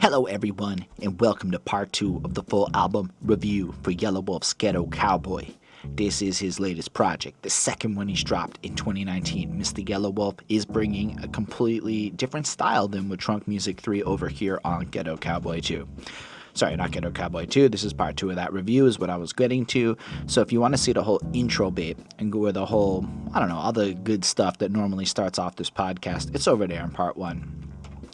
Hello everyone, and welcome to part 2 of the full album review for Yelawolf's Ghetto Cowboy. This is his latest project, the second one he's dropped in 2019. Mr. Yelawolf is bringing a completely different style than with Trunk Music 3 over here on Ghetto Cowboy 2. Sorry, not Ghetto Cowboy 2, this is part 2 of that review is what I was getting to. So if you want to see the whole intro bit and go with the whole, all the good stuff that normally starts off this podcast, it's over there in part 1.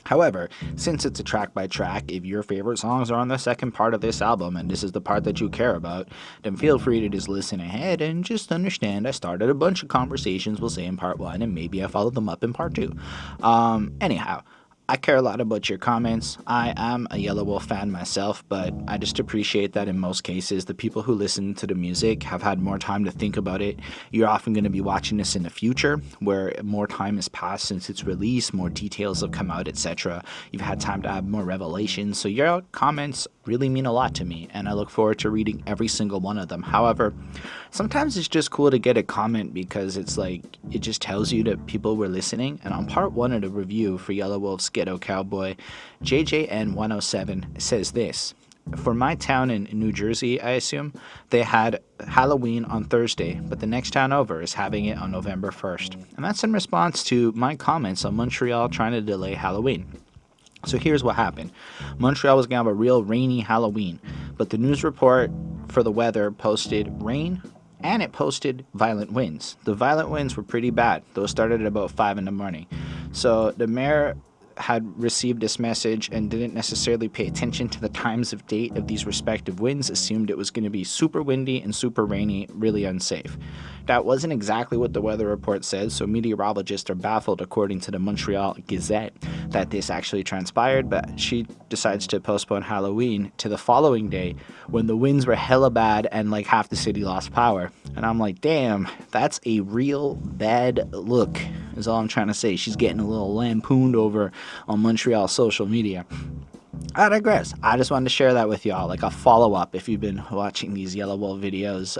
However, since it's a track by track, if your favorite songs are on the second part of this album and this is the part that you care about, then feel free to just listen ahead and just understand I started a bunch of conversations, we'll say in part 1, and maybe I followed them up in part 2. Anyhow, I care a lot about your comments. I am a Yelawolf fan myself, but I just appreciate that in most cases, the people who listen to the music have had more time to think about it. You're often going to be watching this in the future, where more time has passed since its release, more details have come out, etc. You've had time to have more revelations, so your comments really mean a lot to me, and I look forward to reading every single one of them. However, sometimes it's just cool to get a comment because it's like, it just tells you that people were listening. And on part 1 of the review for Yelawolf's Ghetto Cowboy, JJN107 says this: for my town in New Jersey, I assume, they had Halloween on Thursday, but the next town over is having it on November 1st. And that's in response to my comments on Montreal trying to delay Halloween. So here's what happened. Montreal was going to have a real rainy Halloween, but the news report for the weather posted rain, and it posted violent winds. The violent winds were pretty bad. Those started at about 5 in the morning. So the mayor had received this message and didn't necessarily pay attention to the times of date of these respective winds, assumed it was going to be super windy and super rainy, really unsafe. That wasn't exactly what the weather report said, so meteorologists are baffled, according to the Montreal Gazette, that this actually transpired, but she decides to postpone Halloween to the following day when the winds were hella bad and like half the city lost power. And I'm like, damn, that's a real bad look, is all I'm trying to say. She's getting a little lampooned over on Montreal social media. I digress. I just wanted to share that with y'all, like a follow-up if you've been watching these Yelawolf videos,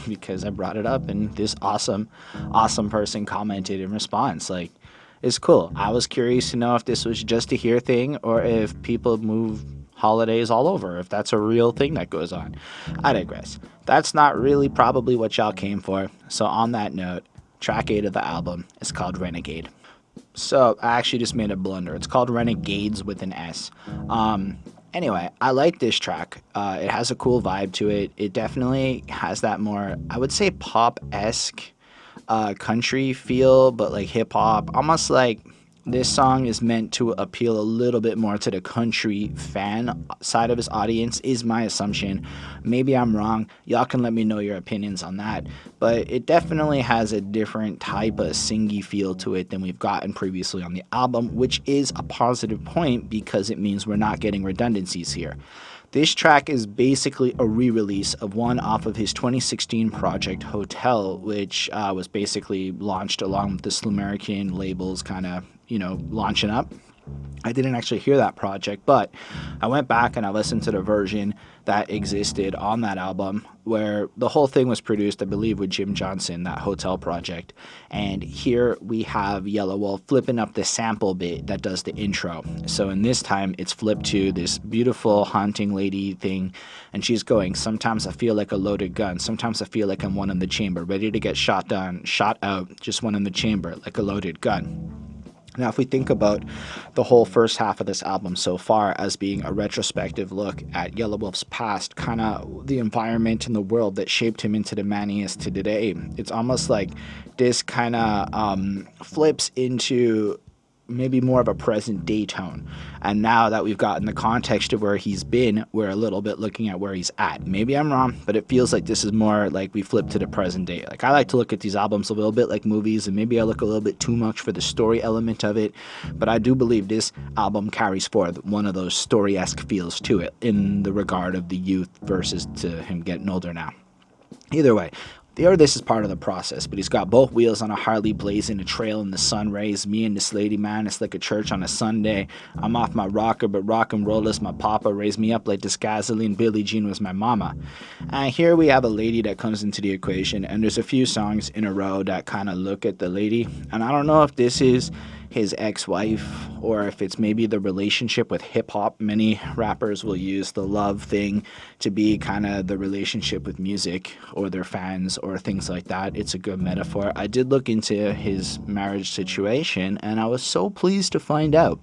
because I brought it up and this awesome person commented in response. Like, it's cool. I was curious to know if this was just a here thing or if people move holidays all over, if that's a real thing that goes on. I digress. That's not really probably what y'all came for. So on that note, track 8 of the album is called Renegade. So I actually just made a blunder. It's called Renegades with an S. Anyway, I like this track. It has a cool vibe to it. It definitely has that more, I would say, pop-esque country feel, but like hip-hop. Almost like this song is meant to appeal a little bit more to the country fan side of his audience, is my assumption. Maybe I'm wrong. Y'all can let me know your opinions on that. But it definitely has a different type of singy feel to it than we've gotten previously on the album, which is a positive point because it means we're not getting redundancies here. This track is basically a re-release of one off of his 2016 project, Hotel, which was basically launched along with the Slumerican labels kind of, launching up. I didn't actually hear that project, but I went back and I listened to the version that existed on that album where the whole thing was produced, I believe, with Jim Johnson, that Hotel project. And here we have Yelawolf flipping up the sample bit that does the intro. So in this time, it's flipped to this beautiful haunting lady thing, and she's going, sometimes I feel like a loaded gun, sometimes I feel like I'm one in the chamber, ready to get shot out, just one in the chamber, like a loaded gun. Now, if we think about the whole first half of this album so far as being a retrospective look at Yelawolf's past, kind of the environment and the world that shaped him into the man he is to today, it's almost like this kind of flips into maybe more of a present day tone. And now that we've gotten the context of where he's been, we're a little bit looking at where he's at. Maybe I'm wrong, but it feels like this is more like we flip to the present day. Like, I like to look at these albums a little bit like movies, and maybe I look a little bit too much for the story element of it, but I do believe this album carries forth one of those story-esque feels to it in the regard of the youth versus to him getting older now. Either way, this is part of the process, but he's got both wheels on a Harley blazing a trail in the sun rays. Me and this lady, man, it's like a church on a Sunday. I'm off my rocker, but rock and rollers, my papa raised me up like this gasoline. Billie Jean was my mama. And here we have a lady that comes into the equation, and there's a few songs in a row that kind of look at the lady. And I don't know if this is his ex-wife, or if it's maybe the relationship with hip-hop. Many rappers will use the love thing to be kind of the relationship with music or their fans or things like that. It's a good metaphor. I did look into his marriage situation, and I was so pleased to find out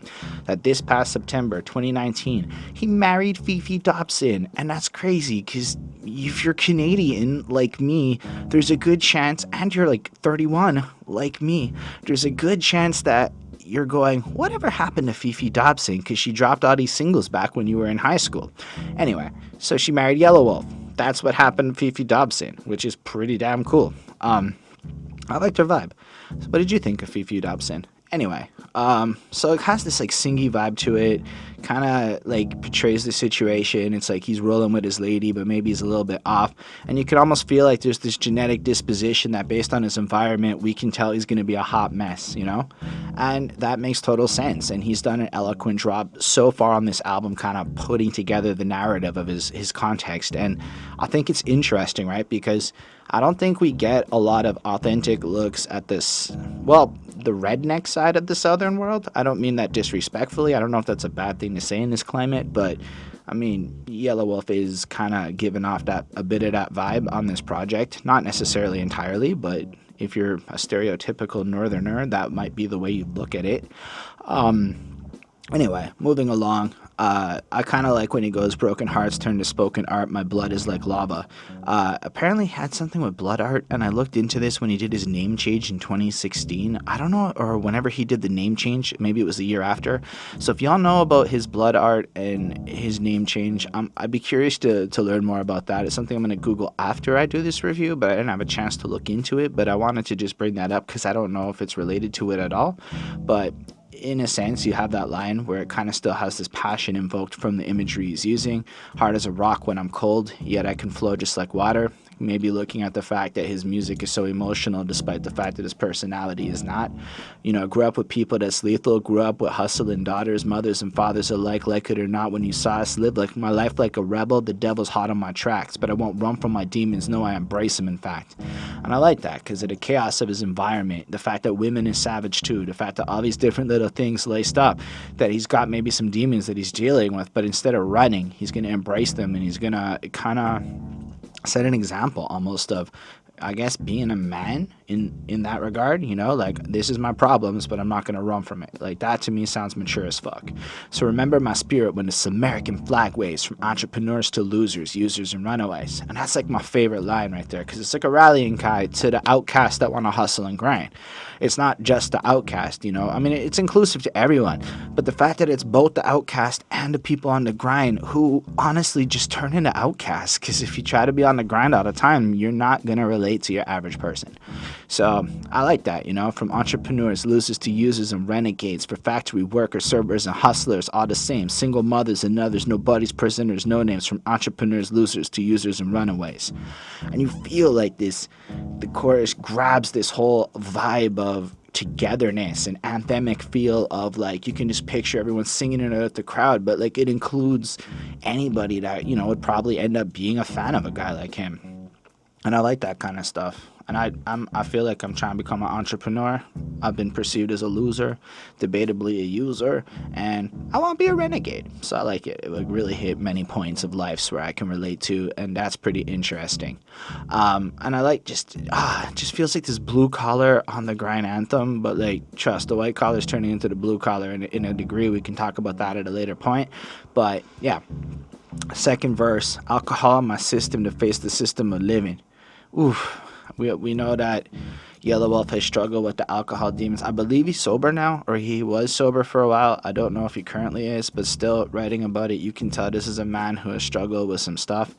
that this past September 2019, he married Fifi Dobson. And that's crazy, because if you're Canadian like me, there's a good chance, and you're like 31 like me, there's a good chance that you're going, whatever happened to Fifi Dobson? Because she dropped all these singles back when you were in high school. Anyway, so she married Yelawolf. That's what happened to Fifi Dobson, which is pretty damn cool. I liked her vibe. So what did you think of Fifi Dobson? Anyway, so it has this like singy vibe to it, kind of like portrays the situation. It's like he's rolling with his lady, but maybe he's a little bit off, and you can almost feel like there's this genetic disposition that based on his environment, we can tell he's going to be a hot mess, you know? And that makes total sense, and he's done an eloquent job so far on this album, kind of putting together the narrative of his context, and I think it's interesting, right? Because I don't think we get a lot of authentic looks at this, well, the redneck side of the southern world. I don't mean that disrespectfully. I don't know if that's a bad thing to say in this climate, but I mean, Yelawolf is kind of giving off a bit of that vibe on this project. Not necessarily entirely, but if you're a stereotypical northerner, that might be the way you look at it. Anyway, moving along. I kind of like when he goes, broken hearts turn to spoken art, my blood is like lava. Apparently had something with blood art, and I looked into this when he did his name change in 2016. I don't know, or whenever he did the name change, maybe it was the year after. So if y'all know about his blood art and his name change, I'd be curious to learn more about that. It's something I'm going to Google after I do this review, but I didn't have a chance to look into it, but I wanted to just bring that up because I don't know if it's related to it at all. But in a sense, you have that line where it kind of still has this passion invoked from the imagery he's using. Hard as a rock when I'm cold, yet I can flow just like water. Maybe looking at the fact that his music is so emotional despite the fact that his personality is not. You know, grew up with people that's lethal, grew up with hustling daughters, mothers, and fathers alike, like it or not. When you saw us live like my life like a rebel, the devil's hot on my tracks, but I won't run from my demons, no, I embrace them, in fact. And I like that, because of the chaos of his environment, the fact that women is savage too, the fact that all these different little things laced up, that he's got maybe some demons that he's dealing with, but instead of running, he's going to embrace them, and he's going to kind of set an example almost of, I guess, being a man in that regard, you know, like, this is my problems, but I'm not going to run from it. Like, that to me sounds mature as fuck. So remember my spirit when this American flag waves from entrepreneurs to losers, users, and runaways. And that's like my favorite line right there, because it's like a rallying cry to the outcasts that want to hustle and grind. It's not just the outcast, you know. I mean, it's inclusive to everyone, but the fact that it's both the outcast and the people on the grind who honestly just turn into outcasts, because if you try to be on the grind all the time, you're not going to relate to your average person. So I like that, you know, from entrepreneurs, losers to users and renegades, for factory workers, servers, and hustlers, all the same, single mothers and others, nobodies, prisoners, no names, from entrepreneurs, losers to users and runaways. And you feel like this, the chorus grabs this whole vibe of togetherness and anthemic feel of, like, you can just picture everyone singing it at the crowd, but like it includes anybody that, you know, would probably end up being a fan of a guy like him. And I like that kind of stuff. And I feel like I'm trying to become an entrepreneur. I've been perceived as a loser, debatably a user, and I want to be a renegade. So I like it. It would really hit many points of life where I can relate to, and that's pretty interesting. And I like it just feels like this blue collar on the grind anthem, but like, trust, the white collar is turning into the blue collar in a degree. We can talk about that at a later point. But yeah, second verse, alcohol in my system to face the system of living. Oof. We know that Yelawolf has struggled with the alcohol demons. I believe he's sober now, or he was sober for a while. I don't know if he currently is, but still, writing about it, you can tell this is a man who has struggled with some stuff.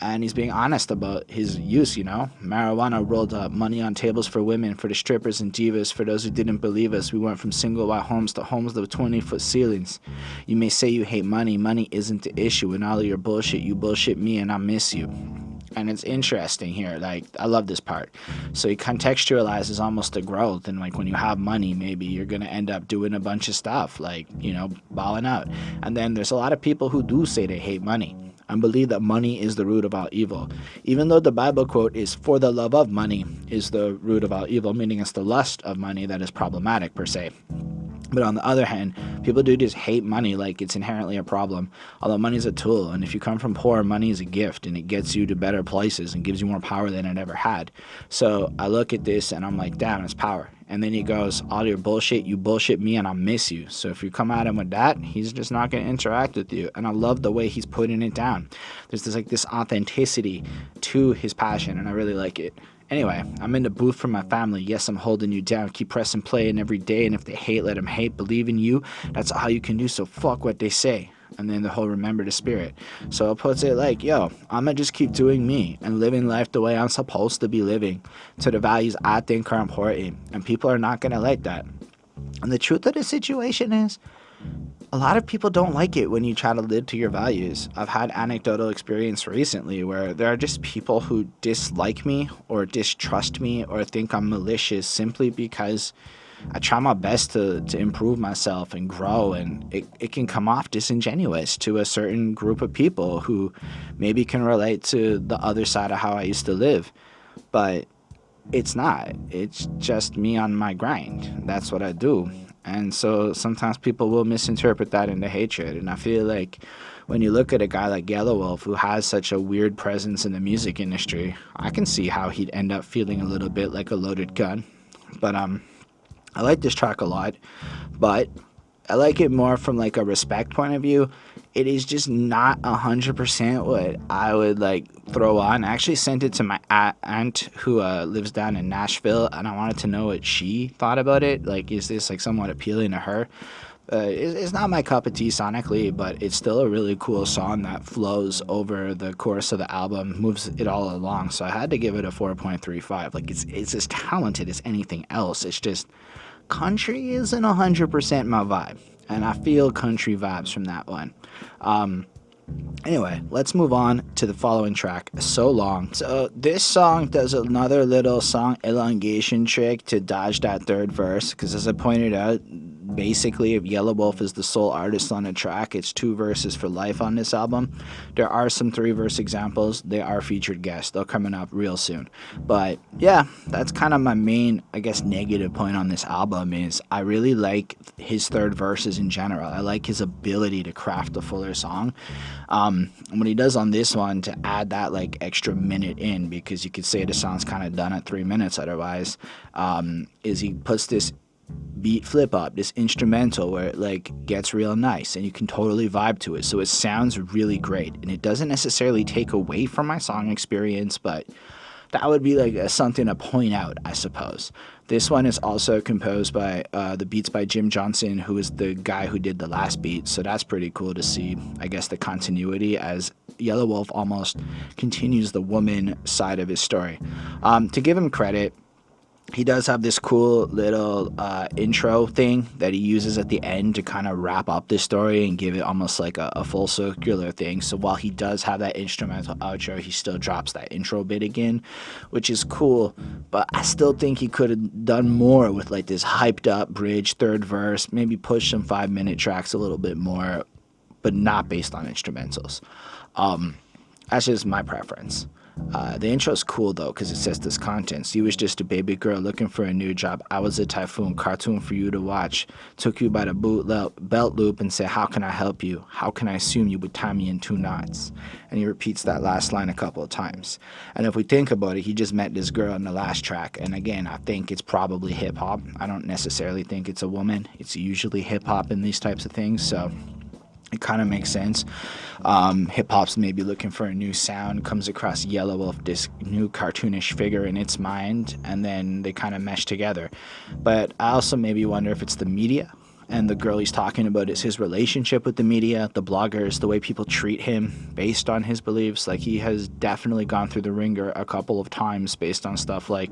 And he's being honest about his use, you know. Marijuana rolled up, money on tables for women, for the strippers and divas. For those who didn't believe us, we went from single white homes to homes with 20-foot ceilings. You may say you hate money. Money isn't the issue. In all of your bullshit, you bullshit me and I miss you. And it's interesting here, like, I love this part. So he contextualizes almost the growth, and like, when you have money, maybe you're gonna end up doing a bunch of stuff, like, you know, balling out. And then there's a lot of people who do say they hate money. and believe that money is the root of all evil. Even though the Bible quote is, "For the love of money is the root of all evil," meaning it's the lust of money that is problematic per se. But on the other hand, people do just hate money like it's inherently a problem, although money is a tool, and if you come from poor, money is a gift, and it gets you to better places and gives you more power than it ever had. So I look at this and I'm like, damn, it's power. And then he goes, all your bullshit, you bullshit me and I'll miss you. So if you come at him with that, he's just not going to interact with you. And I love the way he's putting it down. There's this authenticity to his passion, and I really like it. Anyway, I'm in the booth for my family. Yes, I'm holding you down. Keep pressing play and every day. And if they hate, let them hate. Believe in you. That's all you can do. So fuck what they say. And then the whole remember the spirit. So it puts it like, yo, I'm going to just keep doing me and living life the way I'm supposed to be living, to the values I think are important. And people are not going to like that. And the truth of the situation is, a lot of people don't like it when you try to live to your values. I've had anecdotal experience recently where there are just people who dislike me or distrust me or think I'm malicious simply because I try my best to improve myself and grow, and it can come off disingenuous to a certain group of people who maybe can relate to the other side of how I used to live. But it's not. It's just me on my grind. That's what I do. And so sometimes people will misinterpret that into hatred. And I feel like when you look at a guy like Yelawolf, who has such a weird presence in the music industry, I can see how he'd end up feeling a little bit like a loaded gun. But I like this track a lot, but I like it more from like a respect point of view. It is just not 100% what I would like throw on. I actually sent it to my aunt who lives down in Nashville, and I wanted to know what she thought about it. Like, is this like somewhat appealing to her? It's not my cup of tea sonically, but it's still a really cool song that flows over the course of the album, moves it all along. So I had to give it a 4.35. Like, it's as talented as anything else. It's just country isn't 100% my vibe, and I feel country vibes from that one. Anyway, let's move on to the following track, So Long. So this song does another little song elongation trick to dodge that third verse, because as I pointed out, basically if Yelawolf is the sole artist on a track, it's 2 verses for life on this album. There are some 3-verse examples. They are featured guests. They're coming up real soon. But yeah, that's kind of my main, I guess, negative point on this album is I really like his third verses in general. I like his ability to craft a fuller song. And what he does on this one to add that like extra minute in, because you could say the song's kind of done at 3 minutes otherwise, is he puts this beat flip up, this instrumental where it like gets real nice and you can totally vibe to it. So it sounds really great, and it doesn't necessarily take away from my song experience, but that would be like something to point out, I suppose. This one is also composed by the beats by Jim Johnson, who is the guy who did the last beat. So that's pretty cool to see, I guess, the continuity as Yelawolf almost continues the woman side of his story. To give him credit, he does have this cool little intro thing that he uses at the end to kind of wrap up this story and give it almost like a full circular thing. So while he does have that instrumental outro, he still drops that intro bit again, which is cool. But I still think he could have done more with like this hyped up bridge, third verse, maybe push some 5-minute tracks a little bit more, but not based on instrumentals. That's just my preference. The intro's cool though, because it says this contents. You was just a baby girl looking for a new job. I was a typhoon cartoon for you to watch. Took you by the belt loop and said, how can I help you? How can I assume you would tie me in 2 knots? And he repeats that last line a couple of times. And if we think about it, he just met this girl in the last track. And again, I think it's probably hip hop. I don't necessarily think it's a woman. It's usually hip hop in these types of things. So it kind of makes sense. Hip-hop's maybe looking for a new sound, comes across Yelawolf, this new cartoonish figure in its mind, and then they kind of mesh together. But I also maybe wonder if it's the media, and the girl he's talking about is his relationship with the media, the bloggers, the way people treat him based on his beliefs. Like, he has definitely gone through the ringer a couple of times based on stuff like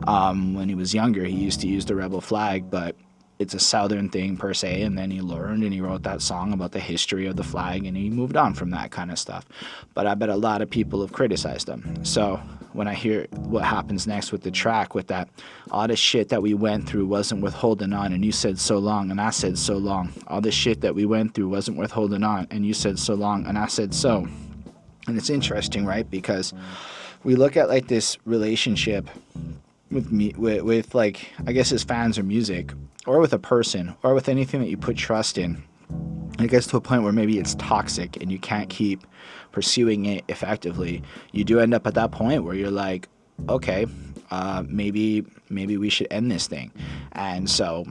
when he was younger, he used to use the rebel flag, but it's a southern thing per se, and then he learned and he wrote that song about the history of the flag, and he moved on from that kind of stuff. But I bet a lot of people have criticized him. So when I hear what happens next with the track, with that, all the shit that we went through wasn't worth holding on, and you said so long, and I said so long. All the shit that we went through wasn't worth holding on, and you said so long, and I said so. And it's interesting, right? Because we look at like this relationship with me, with like, I guess his fans or music, or with a person, or with anything that you put trust in. It gets to a point where maybe it's toxic and you can't keep pursuing it effectively. You do end up at that point where you're like, okay, maybe we should end this thing. And so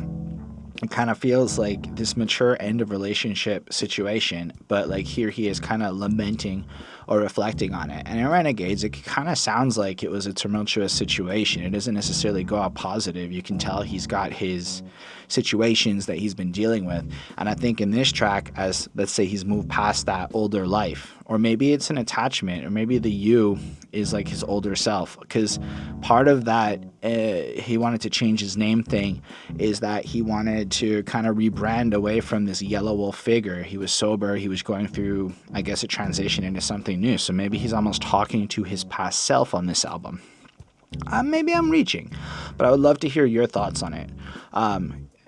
it kind of feels like this mature end of relationship situation, but like here he is kind of lamenting or reflecting on it. And in Renegades, it kind of sounds like it was a tumultuous situation. It doesn't necessarily go out positive. You can tell he's got his situations that he's been dealing with. And I think in this track, as let's say he's moved past that older life, or maybe it's an attachment, or maybe the you is like his older self. Because part of that, he wanted to change his name thing, is that he wanted to kind of rebrand away from this Yelawolf figure. He was sober. He was going through, I guess, a transition into something new. So maybe he's almost talking to his past self on this album. Maybe I'm reaching, but I would love to hear your thoughts on it.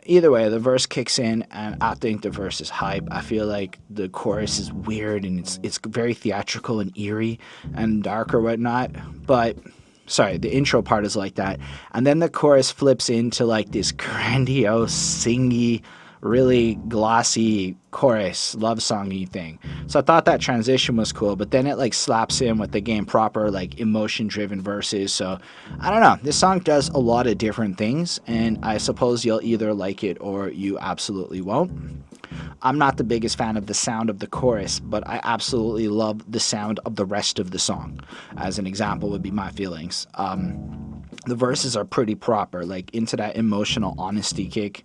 Either way, the verse kicks in, and I think the verse is hype. I feel like the chorus is weird, and it's very theatrical and eerie and dark or whatnot. But sorry, the intro part is like that, and then the chorus flips into like this grandiose, singy, really glossy chorus, love songy thing. So I thought that transition was cool, but then it like slaps in with the game proper, like emotion driven verses. So I don't know. This song does a lot of different things, and I suppose you'll either like it or you absolutely won't. I'm not the biggest fan of the sound of the chorus, but I absolutely love the sound of the rest of the song. As an example would be My Feelings. The verses are pretty proper, like into that emotional honesty kick.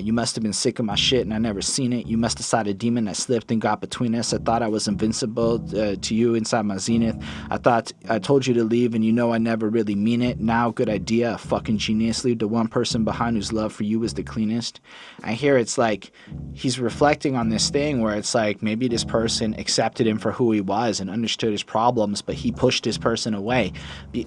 You must have been sick of my shit and I never seen it. You must have saw a demon that slipped and got between us. I thought I was invincible to you inside my zenith. I thought I told you to leave and you know I never really mean it. Now, good idea, a fucking genius. Leave the one person behind whose love for you is the cleanest. I hear it's like he's reflecting on this thing where it's like maybe this person accepted him for who he was and understood his problems, but he pushed this person away,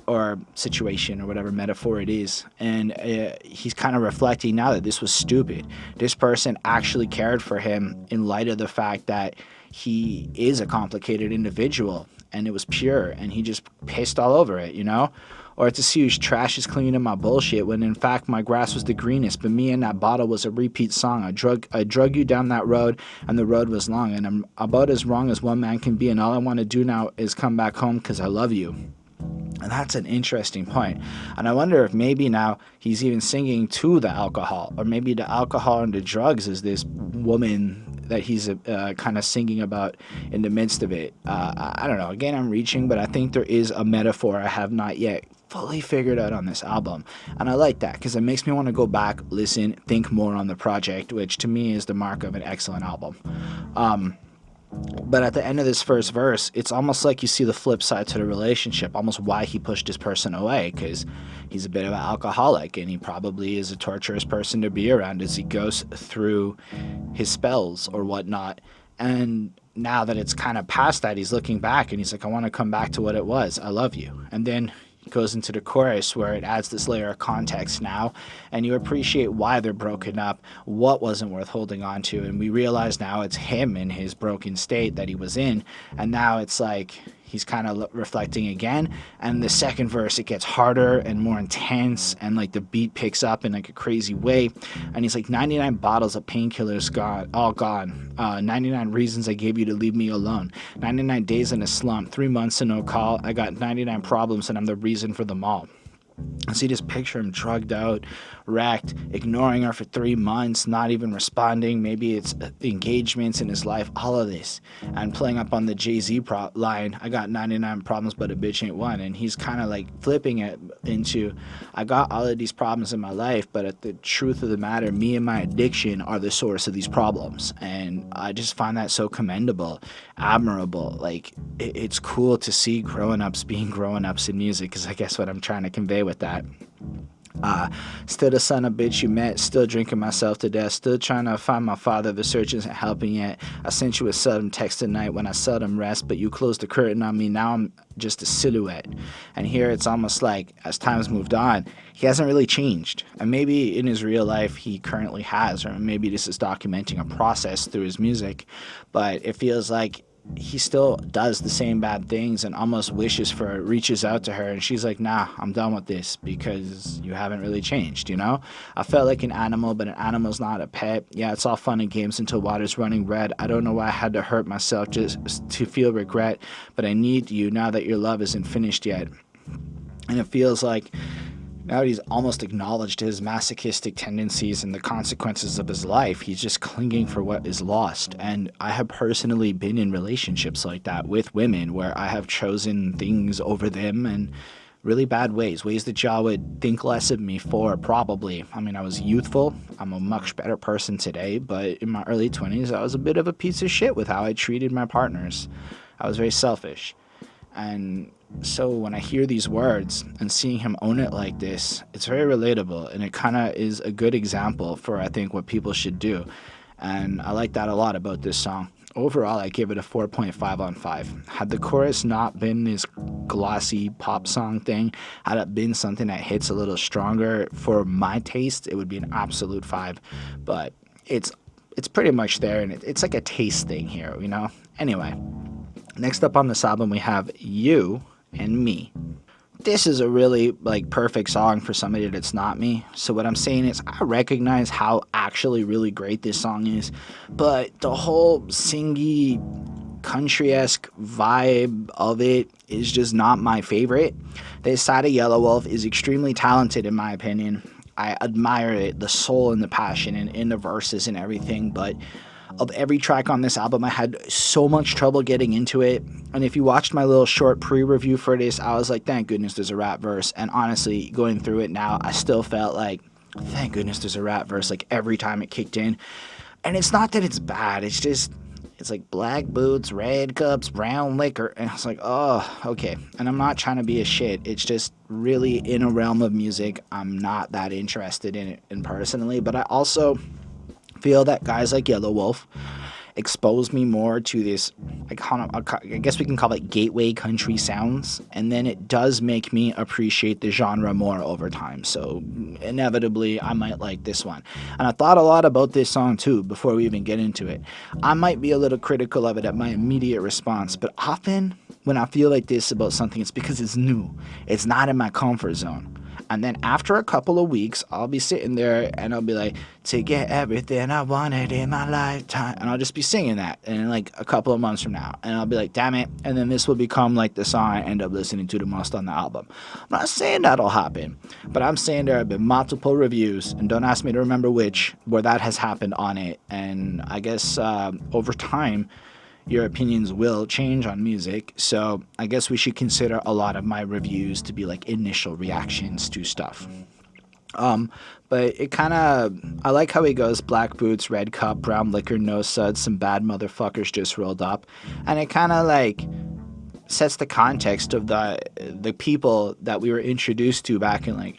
or situation or whatever metaphor it is, and he's kind of reflecting now that this was stupid. This person actually cared for him in light of the fact that he is a complicated individual, and it was pure, and he just pissed all over it, you know? Or to see whose trash is cleaning my bullshit when in fact my grass was the greenest, but me and that bottle was a repeat song. I drug you down that road, and the road was long, and I'm about as wrong as one man can be, and all I want to do now is come back home because I love you. And that's an interesting point. And I wonder if maybe now he's even singing to the alcohol, or maybe the alcohol and the drugs is this woman that he's kind of singing about in the midst of it. I don't know. Again, I'm reaching, but I think there is a metaphor I have not yet fully figured out on this album. And I like that because it makes me want to go back, listen, think more on the project, which to me is the mark of an excellent album. But at the end of this first verse, it's almost like you see the flip side to the relationship, almost why he pushed this person away, because he's a bit of an alcoholic, and he probably is a torturous person to be around as he goes through his spells or whatnot. And now that it's kind of past that, he's looking back, and he's like, I want to come back to what it was. I love you. And then goes into the chorus where it adds this layer of context now, and you appreciate why they're broken up, what wasn't worth holding on to, and we realize now it's him in his broken state that he was in, and now it's like he's kind of reflecting again. And the second verse, it gets harder and more intense, and like the beat picks up in like a crazy way, and he's like, 99 bottles of painkillers gone, all gone, 99 reasons I gave you to leave me alone, 99 days in a slump, 3 months and no call, I got 99 problems and I'm the reason for them all. And so you just picture him drugged out, wrecked, ignoring her for 3 months, not even responding. Maybe it's engagements in his life, all of this. And playing up on the Jay-Z line, I got 99 problems, but a bitch ain't one. And he's kind of like flipping it into, I got all of these problems in my life, but at the truth of the matter, me and my addiction are the source of these problems. And I just find that so commendable, admirable. Like, it's cool to see grown-ups being grown-ups in music, because I guess what I'm trying to convey with that. Still the son of bitch you met, still drinking myself to death, still trying to find my father, the search isn't helping yet. I sent you a seldom text tonight when I seldom rest, but you closed the curtain on me, now I'm just a silhouette. And here it's almost like, as time's moved on, he hasn't really changed. And maybe in his real life he currently has, or maybe this is documenting a process through his music, but it feels like he still does the same bad things and almost reaches out to her, and she's like, nah, I'm done with this because you haven't really changed, you know? I felt like an animal, but an animal's not a pet. Yeah, it's all fun and games until water's running red. I don't know why I had to hurt myself just to feel regret, but I need you now that your love isn't finished yet. And it feels like now that he's almost acknowledged his masochistic tendencies and the consequences of his life, he's just clinging for what is lost. And I have personally been in relationships like that with women where I have chosen things over them in really bad ways that y'all would think less of me for, probably. I mean, I was youthful. I'm a much better person today, but in my early 20s, I was a bit of a piece of shit with how I treated my partners. I was very selfish. And so when I hear these words and seeing him own it like this, it's very relatable, and it kind of is a good example for, I think, what people should do. And I like that a lot about this song. Overall, I give it a 4.5 on 5. Had the chorus not been this glossy pop song thing, had it been something that hits a little stronger for my taste, it would be an absolute 5. But it's pretty much there, and it's like a taste thing here, you know? Anyway, next up on this album, we have You and Me. This is a really perfect song for somebody that's not me. So what I'm saying is I recognize how actually really great this song is, but the whole singy country-esque vibe of it is just not my favorite. This side of Yelawolf is extremely talented in my opinion. I admire it, the soul and the passion and in the verses and everything, but of every track on this album, I had so much trouble getting into it. And if you watched my little short pre-review for this, I was like, thank goodness there's a rap verse. And honestly, going through it now, I still felt like, thank goodness there's a rap verse, like every time it kicked in. And it's not that it's bad, it's just, it's like black boots, red cups, brown liquor. And I was like, oh, okay. And I'm not trying to be a shit. It's just really in a realm of music I'm not that interested in it personally. But I also feel that guys like Yelawolf expose me more to this, I guess we can call it gateway country sounds, and then it does make me appreciate the genre more over time. So inevitably, I might like this one. And I thought a lot about this song too before we even get into it. I might be a little critical of it at my immediate response, but often when I feel like this about something, it's because it's new. It's not in my comfort zone. And then after a couple of weeks, I'll be sitting there and I'll be like, to get everything I wanted in my lifetime. And I'll just be singing that in like a couple of months from now. And I'll be like, damn it. And then this will become like the song I end up listening to the most on the album. I'm not saying that'll happen, but I'm saying there have been multiple reviews, and don't ask me to remember which, where that has happened on it. And I guess over time, your opinions will change on music, so I guess we should consider a lot of my reviews to be like initial reactions to stuff. But it kind of, I like how he goes, black boots, red cup, brown liquor, no suds, some bad motherfuckers just rolled up, and it kind of like sets the context of the people that we were introduced to back in like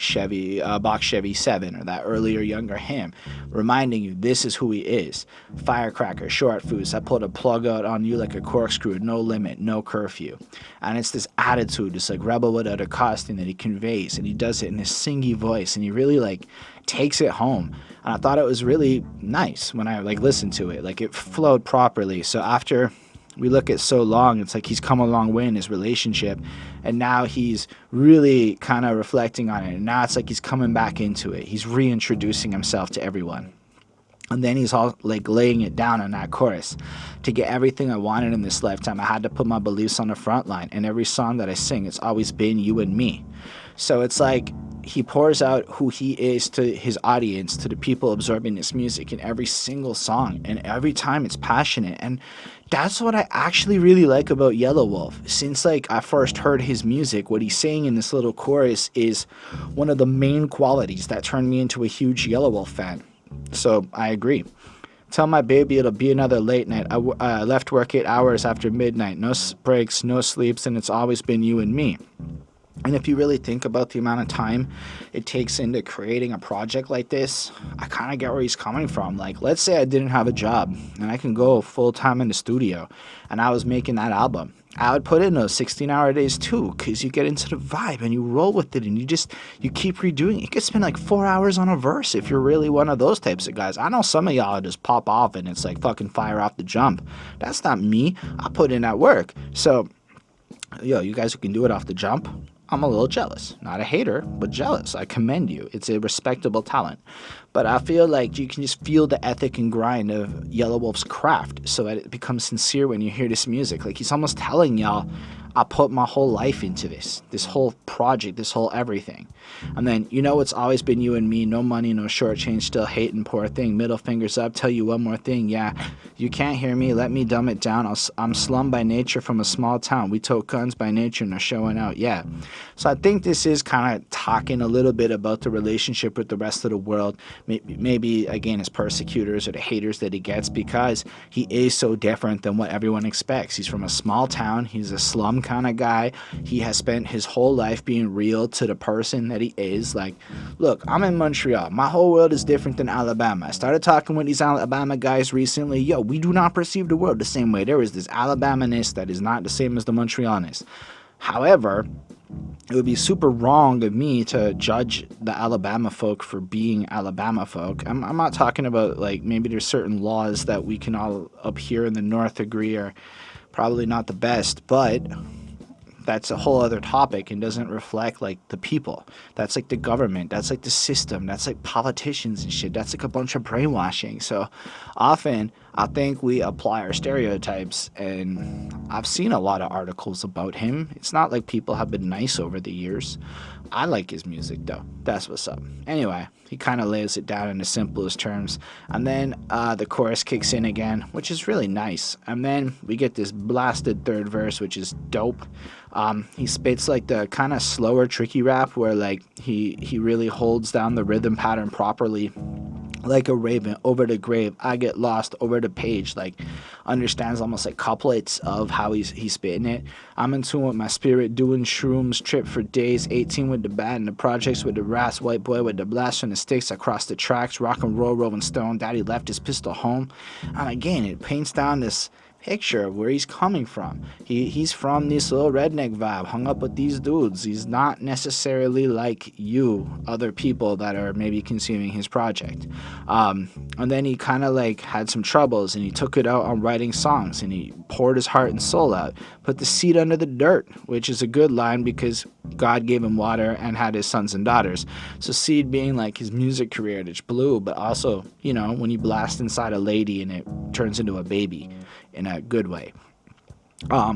Box Chevy 7 or that earlier younger him, reminding you this is who he is. Firecracker, short fuse, I pulled a plug out on you like a corkscrew, no limit, no curfew. And it's this attitude, this like rebel without a costume that he conveys, and he does it in this singy voice, and he really like takes it home. And I thought it was really nice when I like listened to it, like it flowed properly. So after we look at so long, it's like he's come a long way in his relationship, and now he's really kind of reflecting on it, and now it's like he's coming back into it. He's reintroducing himself to everyone, and then he's all like laying it down on that chorus. To get everything I wanted in this lifetime, I had to put my beliefs on the front line, and every song that I sing, it's always been you and me. So it's like he pours out who he is to his audience, to the people absorbing his music in every single song, and every time it's passionate. And that's what I actually really like about Yelawolf. Since like I first heard his music, what he's saying in this little chorus is one of the main qualities that turned me into a huge Yelawolf fan. So I agree. Tell my baby it'll be another late night. I left work 8 hours after midnight. No breaks, no sleeps, and it's always been you and me. And if you really think about the amount of time it takes into creating a project like this, I kind of get where he's coming from. Like, let's say I didn't have a job and I can go full time in the studio and I was making that album. I would put in those 16-hour days too, because you get into the vibe and you roll with it and you keep redoing it. You could spend like 4 hours on a verse if you're really one of those types of guys. I know some of y'all just pop off and it's like fucking fire off the jump. That's not me. I put in that work. So, yo, you guys who can do it off the jump, I'm a little jealous. Not a hater, but jealous. I commend you. It's a respectable talent. But I feel like you can just feel the ethic and grind of Yelawolf's craft so that it becomes sincere when you hear this music. Like, he's almost telling y'all, I put my whole life into this whole project, this whole everything. And then, it's always been you and me, no money, no short change, still hating, poor thing, middle fingers up, tell you one more thing, yeah, you can't hear me, let me dumb it down, I'm slum by nature from a small town, we tote guns by nature and are showing out, yeah. So I think this is kind of talking a little bit about the relationship with the rest of the world, maybe again his persecutors or the haters that he gets, because he is so different than what everyone expects. He's from a small town, he's a slum kind of guy, he has spent his whole life being real to the person that he is. Like, look, I'm in Montreal, my whole world is different than Alabama. I started talking with these Alabama guys recently. Yo, we do not perceive the world the same way. There is this Alabama-ness that is not the same as the Montrealness. However, it would be super wrong of me to judge the Alabama folk for being Alabama folk. I'm not talking about, like, maybe there's certain laws that we can all up here in the North agree are probably not the best, but that's a whole other topic and doesn't reflect, like, the people. That's, like, the government. That's, like, the system. That's, like, politicians and shit. That's, like, a bunch of brainwashing. So often I think we apply our stereotypes, and I've seen a lot of articles about him. It's not like people have been nice over the years. I like his music, though. That's what's up. Anyway, he kind of lays it down in the simplest terms. And then the chorus kicks in again, which is really nice. And then we get this blasted third verse, which is dope. He spits like the kind of slower, tricky rap where like he really holds down the rhythm pattern properly. Like a raven over the grave, I get lost over the page. Like, understands almost like couplets of how he's spitting it. I'm in tune with my spirit, doing shrooms, trip for days, 18 with the bat and the projects with the rats, white boy with the blast from the sticks across the tracks, rock and roll, rolling stone, daddy left his pistol home. And again, it paints down this picture of where he's coming from. He's from this little redneck vibe, hung up with these dudes. He's not necessarily like you, other people that are maybe consuming his project. And then he kind of like had some troubles and he took it out on writing songs and he poured his heart and soul out, put the seed under the dirt, which is a good line because God gave him water and had his sons and daughters. So seed being like his music career, it's blue, but also, when you blast inside a lady and it turns into a baby in a good way.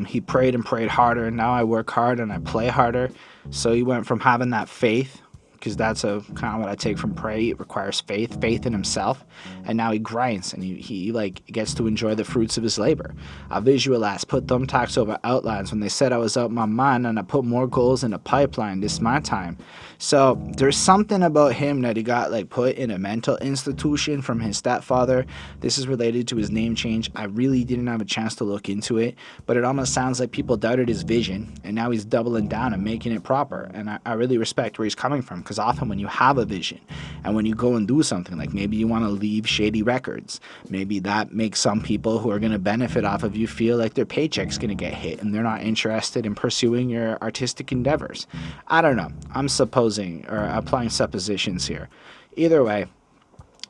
He prayed and prayed harder. Now I work hard and I play harder. So he went from having that faith, because that's a kind of what I take from pray. It requires faith in himself. And now he grinds and he like gets to enjoy the fruits of his labor. I visualized, put thumbtacks over outlines when they said I was out my mind, and I put more goals in the pipeline. This is my time. So there's something about him that he got like put in a mental institution from his stepfather. This is related to his name change. I really didn't have a chance to look into it, but it almost sounds like people doubted his vision, and now he's doubling down and making it proper. And I really respect where he's coming from, because often when you have a vision and when you go and do something, like maybe you want to leave shady records, maybe that makes some people who are going to benefit off of you feel like their paycheck's going to get hit and they're not interested in pursuing your artistic endeavors. I don't know. I'm supposing or applying suppositions here. Either way,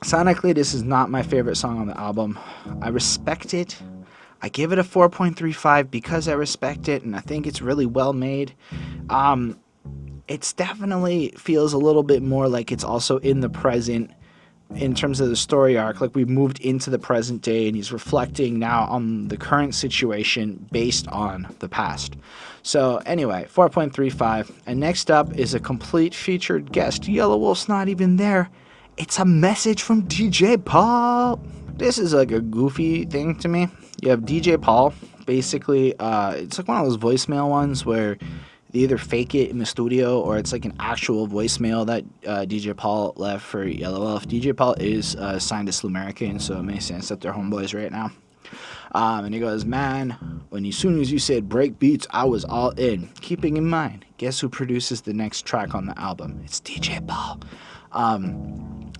sonically, this is not my favorite song on the album. I respect it. I give it a 4.35 because I respect it and I think it's really well made. It's definitely feels a little bit more like it's also in the present in terms of the story arc. Like we've moved into the present day and he's reflecting now on the current situation based on the past. So anyway, 4.35. And next up is a complete featured guest. Yelawolf's not even there. It's a message from DJ Paul. This is like a goofy thing to me. You have DJ Paul. Basically, it's like one of those voicemail ones where they either fake it in the studio or it's like an actual voicemail that DJ Paul left for Yelawolf. DJ Paul is signed to Slumerican, so it makes sense that they're homeboys right now. And he goes, man, as soon as you said break beats, I was all in. Keeping in mind, guess who produces the next track on the album? It's DJ Paul.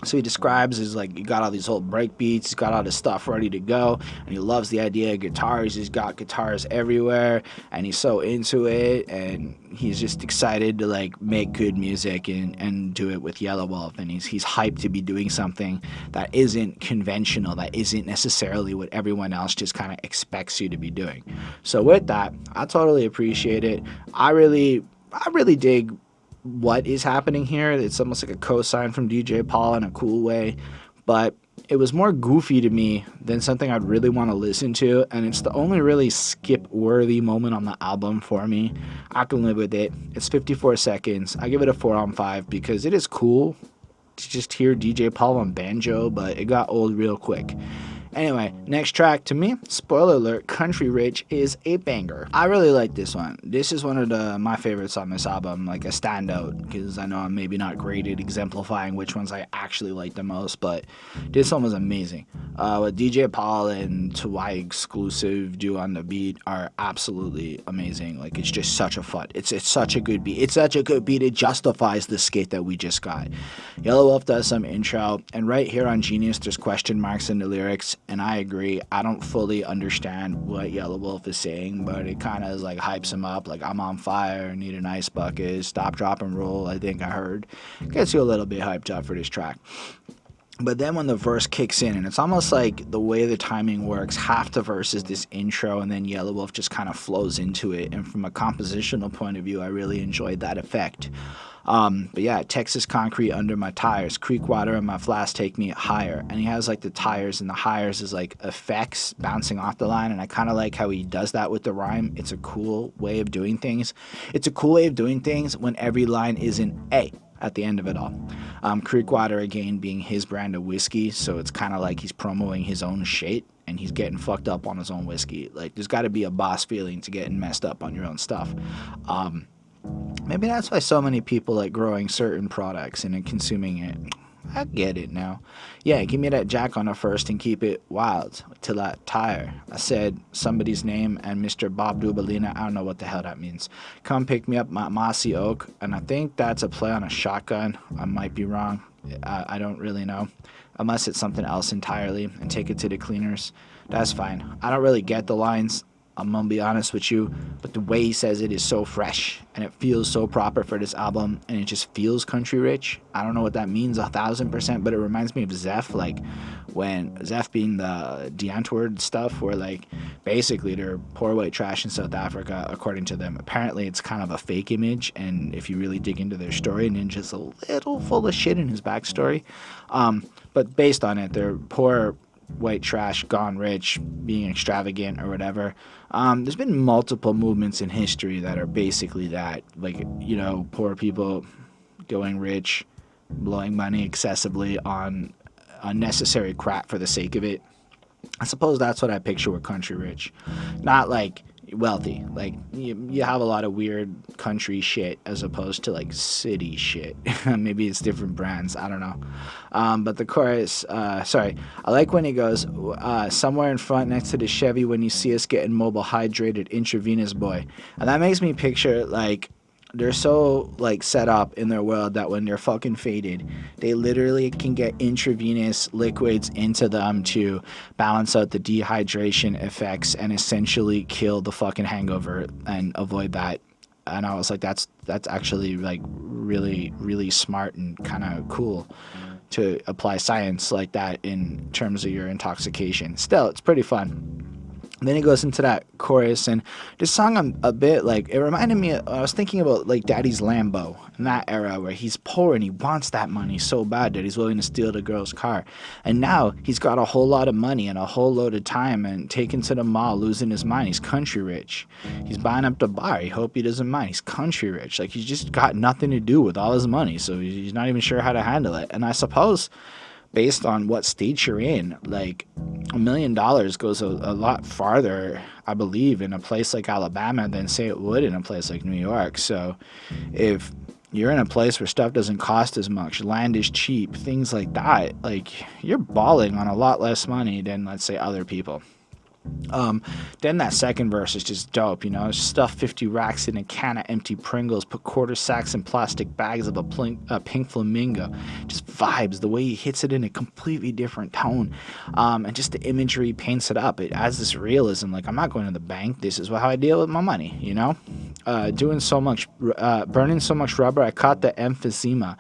So he describes is like he got all these whole break beats, he's got all this stuff ready to go, and he loves the idea of guitars. He's got guitars everywhere, and he's so into it, and he's just excited to like make good music and do it with Yelawolf, and he's hyped to be doing something that isn't conventional, that isn't necessarily what everyone else just kind of expects you to be doing. So with that, I totally appreciate it. I really dig what is happening here. It's almost like a cosign from DJ Paul in a cool way, but it was more goofy to me than something I'd really want to listen to, and it's the only really skip-worthy moment on the album for me. I can live with it. It's 54 seconds. I give it a 4 on 5 because it is cool to just hear DJ Paul on banjo, but it got old real quick. Anyway, next track to me, spoiler alert, Country Rich is a banger. I really like this one. This is one of my favorites on this album, like a standout, because I know I'm maybe not great at exemplifying which ones I actually like the most, but this one was amazing. What DJ Paul and Tawai exclusive do on the beat are absolutely amazing. Like, it's just such a fun. It's such a good beat. It's such a good beat. It justifies the skit that we just got. Yelawolf does some intro, and right here on Genius, there's question marks in the lyrics. And I agree, I don't fully understand what Yelawolf is saying, but it kind of like hypes him up, like I'm on fire, need an ice bucket, stop, drop, and roll, I think I heard. Gets you a little bit hyped up for this track. But then when the verse kicks in, and it's almost like the way the timing works, half the verse is this intro, and then Yelawolf just kind of flows into it. And from a compositional point of view, I really enjoyed that effect. But yeah, Texas concrete under my tires, creek water in my flask take me higher. And he has like the tires, and the hires is like effects bouncing off the line, and I kind of like how he does that with the rhyme. It's a cool way of doing things. It's a cool way of doing things when every line isn't A at the end of it all. Creek water again being his brand of whiskey, so it's kind of like he's promoting his own shit, and he's getting fucked up on his own whiskey. Like, there's got to be a boss feeling to getting messed up on your own stuff. Maybe that's why so many people like growing certain products and then consuming it. I get it now. Yeah, give me that Jack on the first and keep it wild till I tire. I said somebody's name and Mr. Bob Dubalina. I don't know what the hell that means. Come pick me up my mossy oak. And I think that's a play on a shotgun. I might be wrong. I don't really know. Unless it's something else entirely. And take it to the cleaners. That's fine. I don't really get the lines. I'm gonna be honest with you, but the way he says it is so fresh, and it feels so proper for this album, and it just feels country rich. I don't know what that means 1,000%, but it reminds me of Zeph, like when Zeph being the Antwoord stuff, where like basically they're poor white trash in South Africa, according to them. Apparently it's kind of a fake image, and if you really dig into their story, Ninja's a little full of shit in his backstory. But based on it, they're poor white trash gone rich, being extravagant or whatever. There's been multiple movements in history that are basically that, like, you know, poor people going rich, blowing money excessively on unnecessary crap for the sake of it. I suppose that's what I picture with country rich. Not like wealthy. Like, you have a lot of weird country shit as opposed to like city shit. Maybe it's different brands, I don't know. But the chorus, I like when he goes, somewhere in front next to the Chevy when you see us getting mobile hydrated intravenous boy. And that makes me picture like they're so like set up in their world that when they're fucking faded, they literally can get intravenous liquids into them to balance out the dehydration effects and essentially kill the fucking hangover and avoid that. And I was like, that's actually like really, really smart and kind of cool to apply science like that in terms of your intoxication. Still, it's pretty fun. Then he goes into that chorus, and this song a bit like, it reminded me, I was thinking about like Daddy's Lambo in that era where he's poor and he wants that money so bad that he's willing to steal the girl's car. And now he's got a whole lot of money and a whole load of time and taken to the mall, losing his mind. He's country rich. He's buying up the bar. He hope he doesn't mind. He's country rich. Like, he's just got nothing to do with all his money, so he's not even sure how to handle it. And I suppose based on what state you're in, like $1 million goes a lot farther, I believe, in a place like Alabama than say it would in a place like New York. So if you're in a place where stuff doesn't cost as much, land is cheap, things like that, like, you're balling on a lot less money than, let's say, other people. Then that second verse is just dope, you know. Stuff 50 racks in a can of empty Pringles, put quarter sacks in plastic bags of a pink flamingo. Just vibes, the way he hits it in a completely different tone. And just the imagery paints it up. It adds this realism, like, I'm not going to the bank. This is how I deal with my money, you know. Burning so much rubber, I caught the emphysema.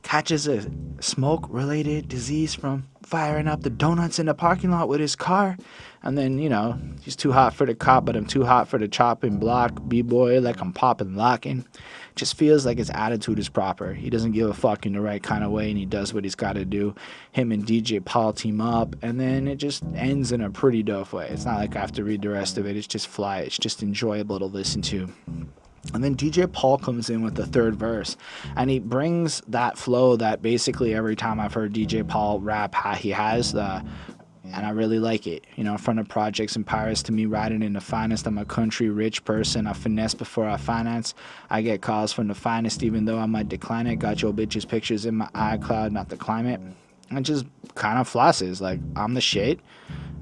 Catches a smoke-related disease from firing up the donuts in the parking lot with his car. And then, you know, he's too hot for the cop, but I'm too hot for the chopping block. B-boy, like I'm popping locking. Just feels like his attitude is proper. He doesn't give a fuck in the right kind of way, and he does what he's got to do. Him and DJ Paul team up, and then it just ends in a pretty dope way. It's not like I have to read the rest of it. It's just fly. It's just enjoyable to listen to. And then DJ Paul comes in with the third verse, and he brings that flow that basically every time I've heard DJ Paul rap, he has, and I really like it. You know, in front of projects and pirates, to me, riding in the finest. I'm a country rich person. I finesse before I finance. I get calls from the finest, even though I might decline it. Got your bitches' pictures in my iCloud, not the climate. And just kind of flosses, like, I'm the shit,